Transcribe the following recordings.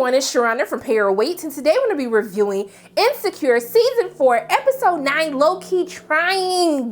everyone, it's Sharana from Pay Your Weight, and today we're going to be reviewing Insecure Season 4, Episode 9, Low-Key Trying.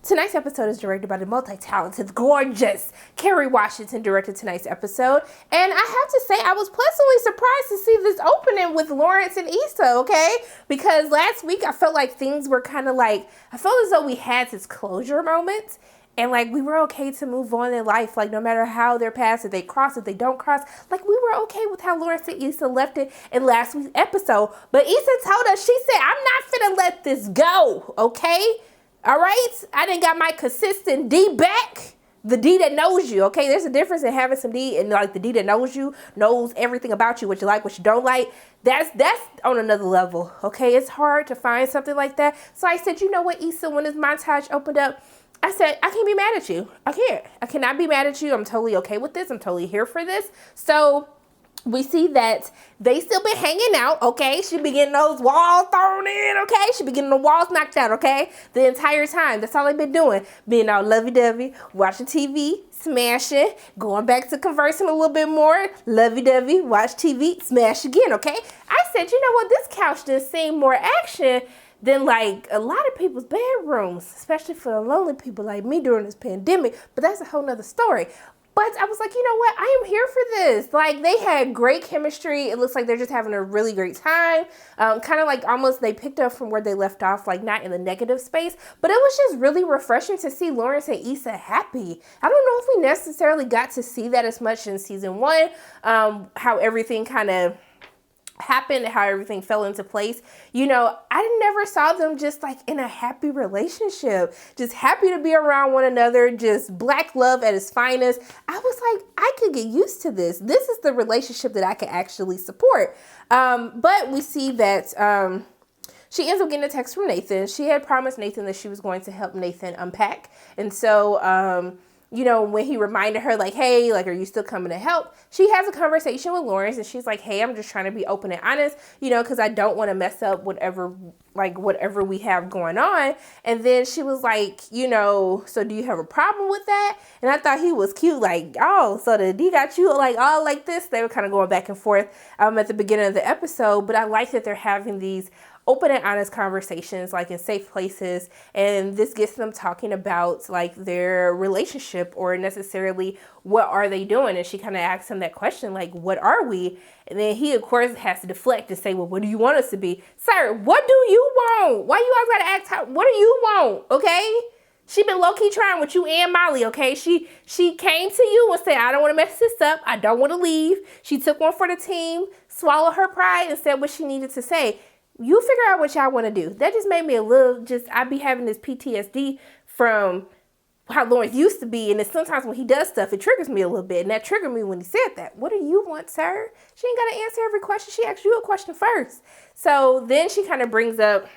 Tonight's episode is directed by the multi-talented, gorgeous Kerry Washington, directed tonight's episode. And I have to say, I was pleasantly surprised to see this opening with Lawrence and Issa, okay? Because last week, I felt like things were kind of like, I felt as though we had this closure moment. And, like, we were okay to move on in life, like, no matter how their paths, if they cross, if they don't cross. Like, we were okay with how Lawrence and Issa left it in last week's episode. But Issa told us, she said, I'm not finna let this go, okay? All right? I done got my consistent D back. The D that knows you, okay? There's a difference in having some D and, like, the D that knows you, knows everything about you, what you like, what you don't like. That's on another level, okay? It's hard to find something like that. So I said, you know what, Issa, when this montage opened up, I said, I can't be mad at you. I can't. I cannot be mad at you. I'm totally okay with this. I'm totally here for this. So we see that they still been hanging out, okay? She be getting those walls thrown in, okay? She be getting the walls knocked out, okay? The entire time. That's all they've been doing. Being all lovey-dovey, watching TV, smashing, going back to conversing a little bit more, lovey-dovey, watch TV, smash again, okay? I said, you know what? This couch done seen more action than like a lot of people's bedrooms, especially for the lonely people like me during this pandemic. But that's a whole nother story. But I was like, you know what? I am here for this. Like, they had great chemistry. It looks like they're just having a really great time. Kind of like almost they picked up from where they left off, like not in the negative space. But it was just really refreshing to see Lawrence and Issa happy. I don't know if we necessarily got to see that as much in season 1, how everything kind of happened, how everything fell into place. You know, I never saw them just like in a happy relationship, just happy to be around one another, just black love at its finest. I was like, I could get used to this. This is the relationship that I can actually support. But we see that she ends up getting a text from Nathan. She had promised Nathan that she was going to help Nathan unpack. And so, you know, when he reminded her, like, hey, like, are you still coming to help? She has a conversation with Lawrence, and she's like, hey, I'm just trying to be open and honest, you know, because I don't want to mess up whatever we have going on. And then she was like, you know, so do you have a problem with that? And I thought he was cute, like, oh, so the D got you, like, all like this. They were kind of going back and forth at the beginning of the episode, but I like that they're having these open and honest conversations, like in safe places, and this gets them talking about like their relationship or necessarily what are they doing. And she kind of asks him that question, like, what are we? And then he, of course, has to deflect and say, well, what do you want us to be? Sir, what do you want? Why you always gotta ask what do you want? Okay? She been low-key trying with you and Molly, okay? She came to you and said, I don't want to mess this up. I don't want to leave. She took one for the team, swallowed her pride, and said what she needed to say. You figure out what y'all want to do. That just made me a little, I be having this PTSD from how Lawrence used to be. And then sometimes when he does stuff, it triggers me a little bit. And that triggered me when he said that. What do you want, sir? She ain't got to answer every question. She asked you a question first. So then she kind of brings up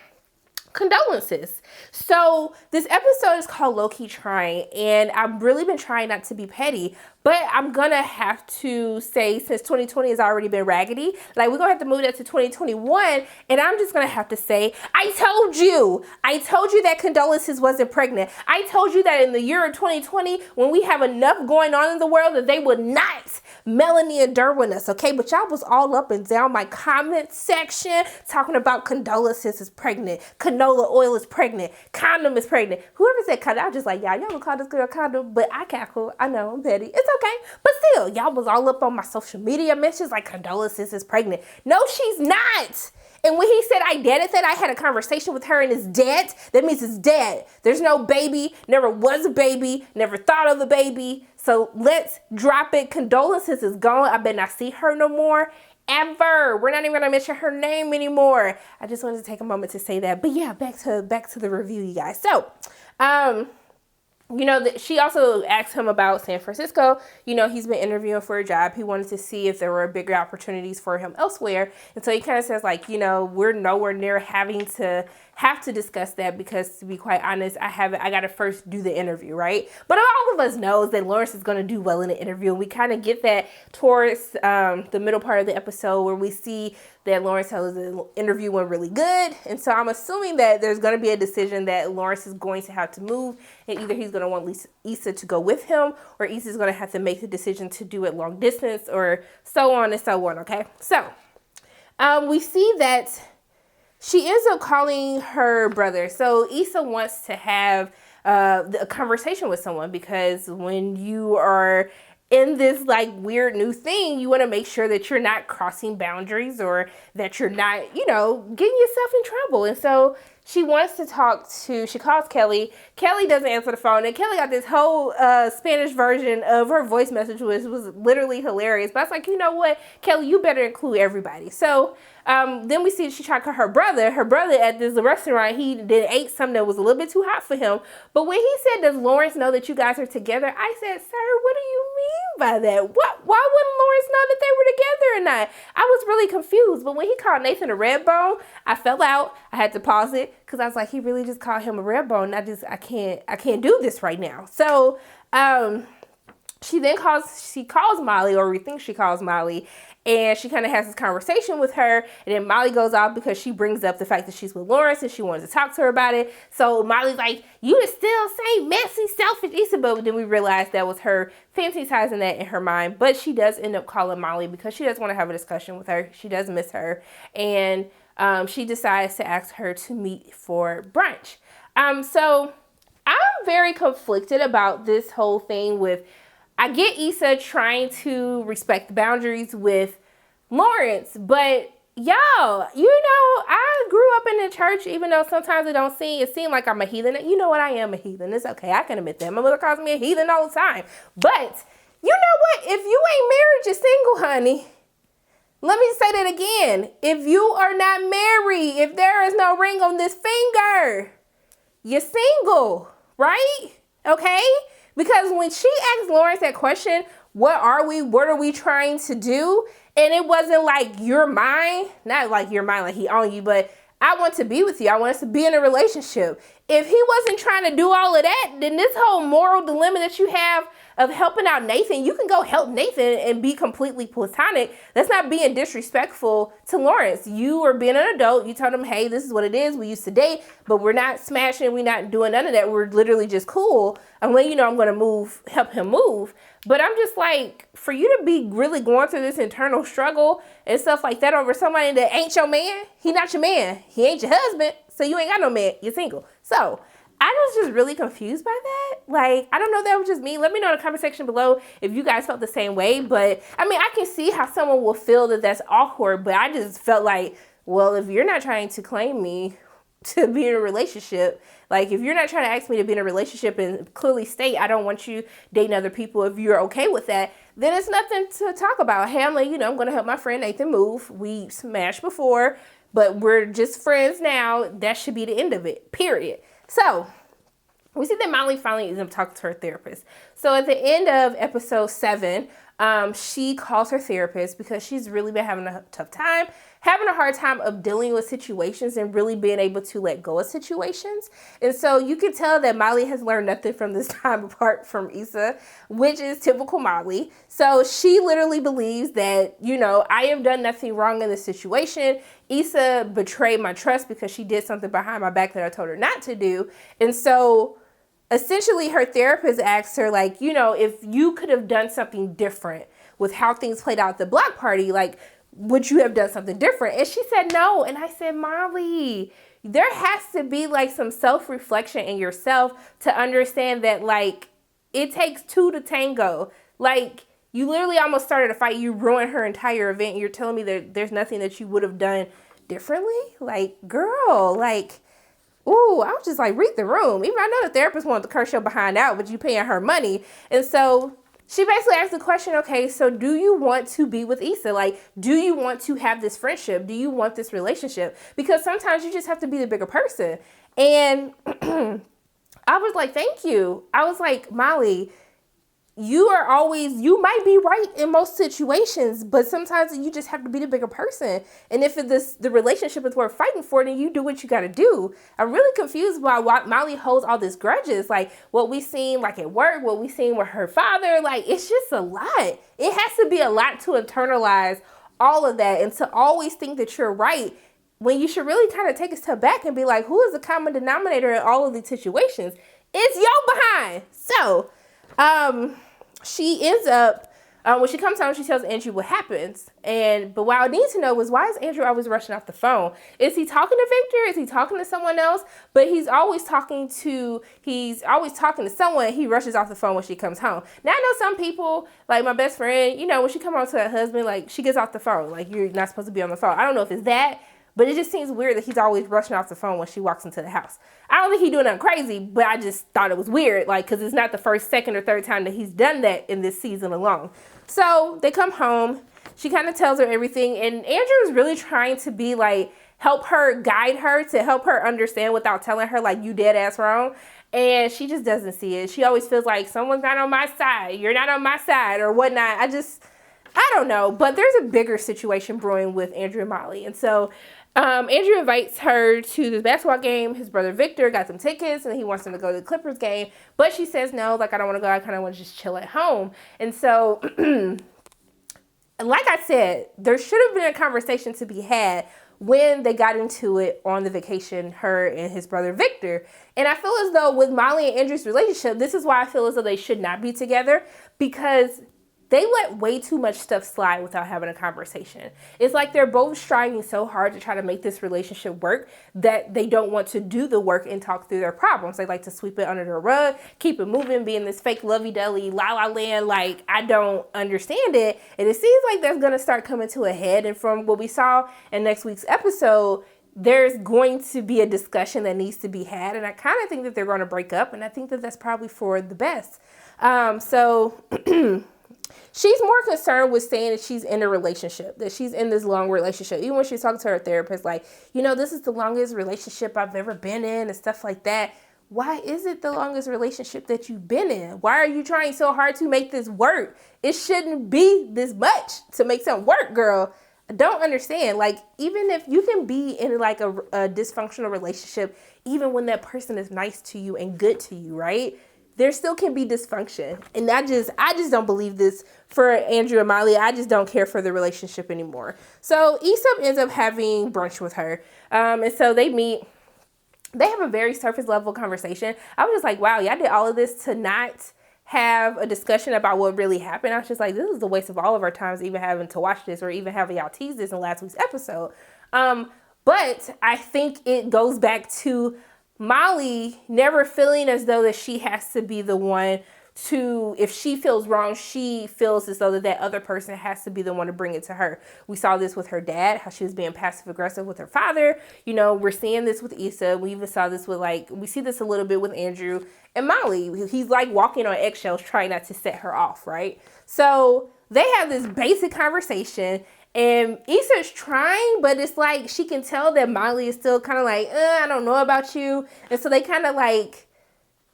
condolences. So this episode is called Low-Key Trying, and I've really been trying not to be petty, but I'm gonna have to say, since 2020 has already been raggedy, like, we're gonna have to move that to 2021, and I'm just gonna have to say, I told you that condolences wasn't pregnant. I told you that in the year of 2020, when we have enough going on in the world, that they would not Melanie and Derwin us, okay? But y'all was all up and down my comment section talking about condolences is pregnant, canola oil is pregnant, condom is pregnant. Whoever said condom, I was just like, y'all gonna call this girl condom, but I cackle. I know, I'm petty. It's okay. But still, y'all was all up on my social media mentions like condolences is pregnant. No, she's not. And when he said I dated that, I had a conversation with her and it's dead, that means it's dead. There's no baby, never was a baby, never thought of a baby. So let's drop it. Condolences is gone. I better not see her no more. Ever. We're not even gonna mention her name anymore. I just wanted to take a moment to say that. But yeah, back to the review, you guys. So, you know, she also asked him about San Francisco. You know, he's been interviewing for a job. He wanted to see if there were bigger opportunities for him elsewhere. And so he kind of says, like, you know, we're nowhere near having to discuss that because, to be quite honest, I got to first do the interview, right? But all of us knows that Lawrence is going to do well in the interview. And we kind of get that towards the middle part of the episode where we see that Lawrence tells the interview went really good. And so I'm assuming that there's going to be a decision that Lawrence is going to have to move, and either he's going going to want Issa to go with him, or Issa's going to have to make the decision to do it long distance, or so on and so on, okay? So, we see that she ends up calling her brother. So Issa wants to have a conversation with someone, because when you are in this like weird new thing, you want to make sure that you're not crossing boundaries, or that you're not, getting yourself in trouble. And so she calls Kelly. Kelly doesn't answer the phone, and Kelly got this whole Spanish version of her voice message, which was literally hilarious. But I was like, you know what, Kelly, you better include everybody. So then we see she tried to call her brother. Her brother at this restaurant, he ate something that was a little bit too hot for him. But when he said, does Lawrence know that you guys are together? I said, sir, what do you mean by that? Why wouldn't Lawrence know that they were together or not? I was really confused. But when he called Nathan a red bone, I fell out. I had to pause it, because I was like, he really just called him a red bone. I can't do this right now. So she calls Molly, or we think she calls Molly, and she kind of has this conversation with her, and then Molly goes off because she brings up the fact that she's with Lawrence and she wants to talk to her about it. So Molly's like, you the still same messy, selfish Issa. But then we realized that was her fantasizing that in her mind. But she does end up calling Molly because she does want to have a discussion with her. She does miss her, and she decides to ask her to meet for brunch. So I'm very conflicted about this whole thing with, I get Issa trying to respect the boundaries with Lawrence, but y'all, I grew up in the church, even though sometimes it seemed like I'm a heathen. You know what? I am a heathen. It's okay. I can admit that. My mother calls me a heathen all the time. But you know what? If you ain't married, you're single, honey. Let me say that again. If you are not married, if there is no ring on this finger, you're single, right? Okay? Because when she asked Lawrence that question, what are we trying to do? And it wasn't like you're mine, not like you're mine, like he owned you, but I want to be with you. I want us to be in a relationship. If he wasn't trying to do all of that, then this whole moral dilemma that you have of helping out Nathan, you can go help Nathan and be completely platonic. That's not being disrespectful to Lawrence. You are being an adult. You told him, hey, this is what it is. We used to date, but we're not smashing. We're not doing none of that. We're literally just cool. I'm letting you know I'm going to help him move. But I'm just like, for you to be really going through this internal struggle and stuff like that over somebody that ain't your man, he not your man. He ain't your husband. So you ain't got no man. You're single. So I was just really confused by that. Like, I don't know if that was just me. Let me know in the comment section below if you guys felt the same way. But, I mean, I can see how someone will feel that that's awkward. But I just felt like, well, if you're not trying to claim me to be in a relationship, like, if you're not trying to ask me to be in a relationship and clearly state I don't want you dating other people, if you're okay with that, then it's nothing to talk about. Hey, I'm like, I'm going to help my friend Nathan move. We smashed before, but we're just friends now. That should be the end of it, period. So we see that Molly finally ends up talking to her therapist. So at the end of episode 7, she calls her therapist because she's really been having a tough time, having a hard time of dealing with situations and really being able to let go of situations. And so you can tell that Molly has learned nothing from this time apart from Issa, which is typical Molly. So she literally believes that, I have done nothing wrong in this situation. Issa betrayed my trust because she did something behind my back that I told her not to do. And so essentially her therapist asks her, like, if you could have done something different with how things played out at the block party, like, would you have done something different? And she said no. And I said, Molly, there has to be like some self-reflection in yourself to understand that, like, it takes two to tango. Like, you literally almost started a fight. You ruined her entire event. You're telling me that there's nothing that you would have done differently? Like, girl, like, ooh, I was just like, read the room. Even I know the therapist wanted to curse your behind out, but you paying her money. And so she basically asked the question, okay, so do you want to be with Issa? Like, do you want to have this friendship? Do you want this relationship? Because sometimes you just have to be the bigger person. And I was like, thank you. I was like, Molly, you might be right in most situations, but sometimes you just have to be the bigger person. And if the relationship is worth fighting for, then you do what you got to do. I'm really confused by why Molly holds all these grudges. Like, what we seen, like, at work, what we seen with her father, like, it's just a lot. It has to be a lot to internalize all of that and to always think that you're right, when you should really kind of take a step back and be like, who is the common denominator in all of these situations? It's your behind. So, she ends up, when she comes home, she tells Andrew what happens. But what I need to know is, why is Andrew always rushing off the phone? Is he talking to Victor? Is he talking to someone else? But he's always talking to someone. He rushes off the phone when she comes home. Now, I know some people, like my best friend, when she comes home to her husband, like, she gets off the phone. Like, you're not supposed to be on the phone. I don't know if it's that, but it just seems weird that he's always rushing off the phone when she walks into the house. I don't think he's doing nothing crazy, but I just thought it was weird, like, because it's not the first, second, or third time that he's done that in this season alone. So they come home. She kind of tells her everything, and Andrew is really trying to be like, help her, guide her, to help her understand without telling her, like, you dead ass wrong. And she just doesn't see it. She always feels like someone's not on my side. You're not on my side or whatnot. I don't know, but there's a bigger situation brewing with Andrew and Molly. And so Andrew invites her to this basketball game. His brother Victor got some tickets, and he wants them to go to the Clippers game. But she says, no, like, I don't want to go. I kind of want to just chill at home. And so, like I said, there should have been a conversation to be had when they got into it on the vacation, her and his brother Victor. And I feel as though with Molly and Andrew's relationship, this is why I feel as though they should not be together, because they let way too much stuff slide without having a conversation. It's like they're both striving so hard to try to make this relationship work that they don't want to do the work and talk through their problems. They like to sweep it under the rug, keep it moving, be in this fake lovey-dovey, la-la land, like, I don't understand it. And it seems like that's going to start coming to a head. And from what we saw in next week's episode, there's going to be a discussion that needs to be had. And I kind of think that they're going to break up. And I think that that's probably for the best. She's more concerned with saying that she's in a relationship, that she's in this long relationship. Even when she's talking to her therapist, like, this is the longest relationship I've ever been in and stuff like that. Why is it the longest relationship that you've been in? Why are you trying so hard to make this work? It shouldn't be this much to make something work, girl. I don't understand. Like, even if you can be in like a dysfunctional relationship, even when that person is nice to you and good to you, right? There still can be dysfunction. And I just don't believe this for Andrew and Molly. I just don't care for the relationship anymore. So Issa ends up having brunch with her. And so they meet. They have a very surface level conversation. I was just like, wow, y'all did all of this to not have a discussion about what really happened. I was just like, this is a waste of all of our times even having to watch this or even having y'all tease this in last week's episode. But I think it goes back to Molly never feeling as though that she has to be the one to, if she feels wrong, she feels as though that other person has to be the one to bring it to her. We saw this with her dad, how she was being passive aggressive with her father. We're seeing this with Issa. We even saw this with we see this a little bit with Andrew and Molly. He's like walking on eggshells trying not to set her off, right? So they have this basic conversation. And Issa's trying, but it's like she can tell that Molly is still kind of like, I don't know about you. And so they kind of like,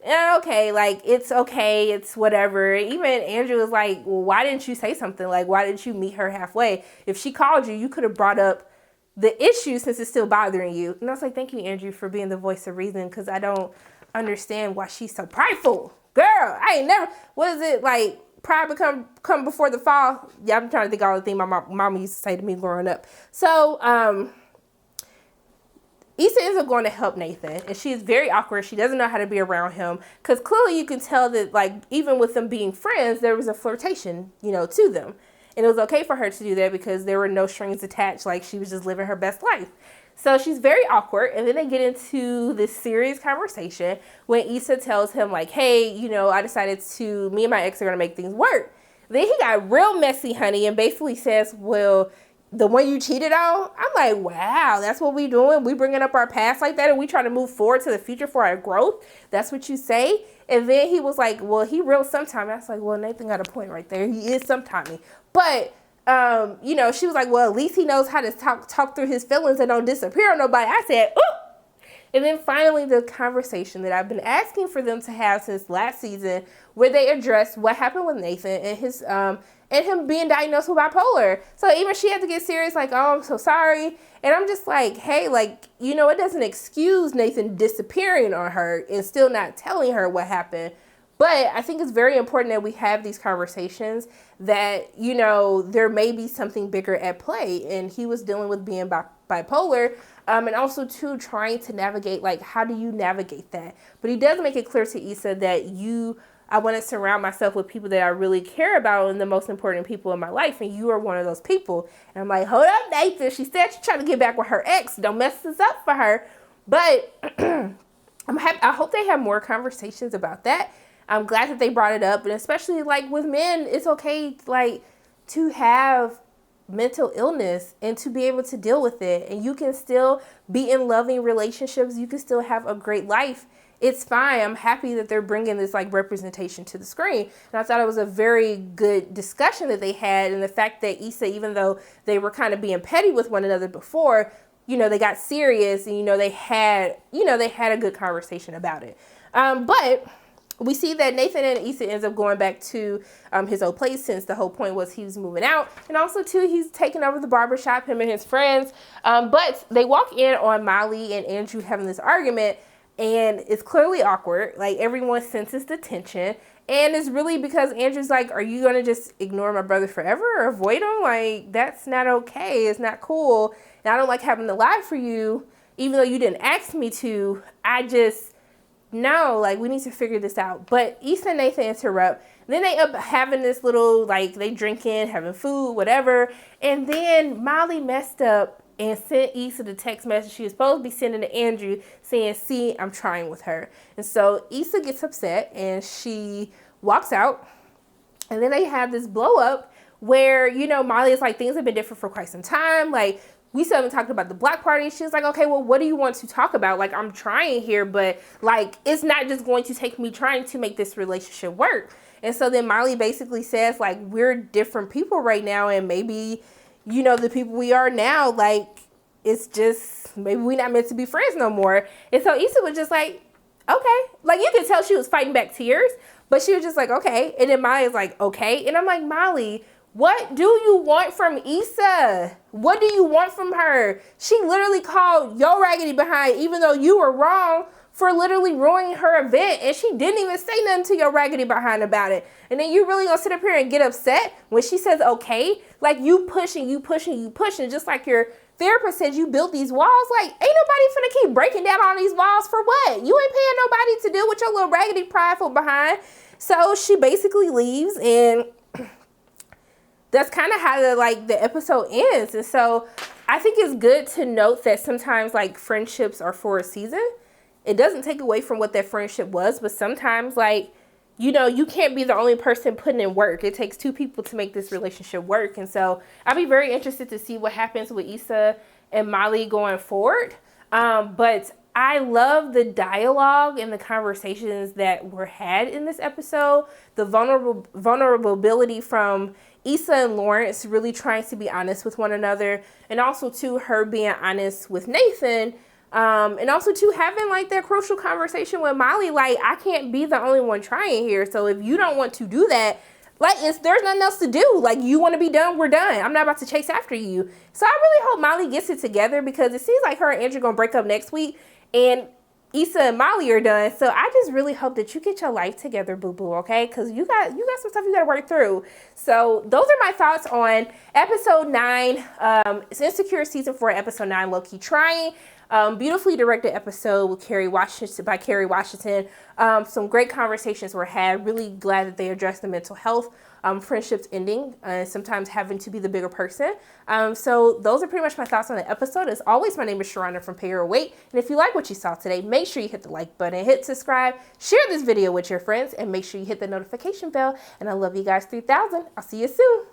okay, like, it's okay, it's whatever. Even Andrew was like, well, why didn't you say something? Like, why didn't you meet her halfway? If she called you, you could have brought up the issue since it's still bothering you. And I was like, thank you, Andrew, for being the voice of reason, because I don't understand why she's so prideful. Girl, I ain't never, what is it, like, pride come before the fall? Yeah, I'm trying to think of all the things my mama used to say to me growing up. So, Issa ends up going to help Nathan, and she is very awkward. She doesn't know how to be around him, because clearly you can tell that, like, even with them being friends, there was a flirtation, to them. And it was okay for her to do that because there were no strings attached. Like, she was just living her best life. So she's very awkward. And then they get into this serious conversation when Issa tells him, like, hey, I decided me and my ex are going to make things work. Then he got real messy, honey, and basically says, well, the one you cheated on? I'm like, wow, that's what we doing? We bringing up our past like that, and we trying to move forward to the future for our growth? That's what you say? And then he was like, well, he real sometime. I was like, well, Nathan got a point right there. He is sometimey. But, she was like, well, at least he knows how to talk through his feelings and don't disappear on nobody. I said, ooh. And then finally, the conversation that I've been asking for them to have since last season, where they addressed what happened with Nathan and his and him being diagnosed with bipolar. So even she had to get serious, like, oh, I'm so sorry. And I'm just like, hey, like, it doesn't excuse Nathan disappearing on her and still not telling her what happened. But I think it's very important that we have these conversations that, there may be something bigger at play. And he was dealing with being bipolar. And also too, trying to navigate, like, how do you navigate that? But he does make it clear to Issa that I want to surround myself with people that I really care about and the most important people in my life. And you are one of those people. And I'm like, hold up, Nathan. She said she's trying to get back with her ex. Don't mess this up for her. But I'm happy. I hope they have more conversations about that. I'm glad that they brought it up. And especially like with men, it's okay like to have mental illness and to be able to deal with it. And you can still be in loving relationships. You can still have a great life. It's fine. I'm happy that they're bringing this like representation to the screen. And I thought it was a very good discussion that they had. And the fact that Issa, even though they were kind of being petty with one another before, you know, they got serious and, they had a good conversation about it. But we see that Nathan and Issa ends up going back to his old place, since the whole point was he was moving out. And also, too, he's taking over the barbershop, him and his friends. But they walk in on Molly and Andrew having this argument, and it's clearly awkward. Like, everyone senses the tension. And it's really because Andrew's like, are you going to just ignore my brother forever or avoid him? Like, that's not okay. It's not cool. And I don't like having to lie for you, even though you didn't ask me to. No, like, we need to figure this out. But Issa and Nathan interrupt. Then they up having this little, like, they drinking, having food, whatever. And then Molly messed up and sent Issa the text message she was supposed to be sending to Andrew saying, see, I'm trying with her. And so Issa gets upset and she walks out. And then they have this blow up where, Molly is like, things have been different for quite some time. Like, we still haven't talked about the block party. She's like, okay, well, what do you want to talk about? Like, I'm trying here, but like, it's not just going to take me trying to make this relationship work. And so then Molly basically says, like, we're different people right now. And maybe, the people we are now, like, it's just, maybe we're not meant to be friends no more. And so Issa was just like, okay. Like, you could tell she was fighting back tears, but she was just like, okay. And then Molly's like, okay. And I'm like, Molly, what do you want from Issa? What do you want from her? She literally called your raggedy behind, even though you were wrong for literally ruining her event. And she didn't even say nothing to your raggedy behind about it. And then you really gonna sit up here and get upset when she says, okay? Like, you pushing, just like your therapist said, you built these walls. Like, ain't nobody finna keep breaking down on these walls for what? You ain't paying nobody to deal with your little raggedy prideful behind. So she basically leaves, and that's kind of how the episode ends. And so I think it's good to note that sometimes like friendships are for a season. It doesn't take away from what that friendship was, but sometimes you can't be the only person putting in work. It takes two people to make this relationship work. And so I'll be very interested to see what happens with Issa and Molly going forward. But I love the dialogue and the conversations that were had in this episode. The vulnerability from Issa and Lawrence really trying to be honest with one another, and also too her being honest with Nathan, and also too having like that crucial conversation with Molly, like, I can't be the only one trying here. So if you don't want to do that, like, there's nothing else to do. Like, you want to be done, we're done. I'm not about to chase after you. So I really hope Molly gets it together, because it seems like her and Andrew gonna break up next week, and Issa and Molly are done. So I just really hope that you get your life together, boo-boo, okay? Because you got some stuff you got to work through. So those are my thoughts on episode 9. It's Insecure season 4, episode 9, Low Key Trying. Beautifully directed episode with Kerry Washington. Some great conversations were had. Really glad that they addressed the mental health, friendships ending, sometimes having to be the bigger person. So those are pretty much my thoughts on the episode. As always, my name is Sharonda from Pay Your Weight. And if you like what you saw today, make sure you hit the like button, hit subscribe, share this video with your friends, and make sure you hit the notification bell. And I love you guys 3000. I'll see you soon.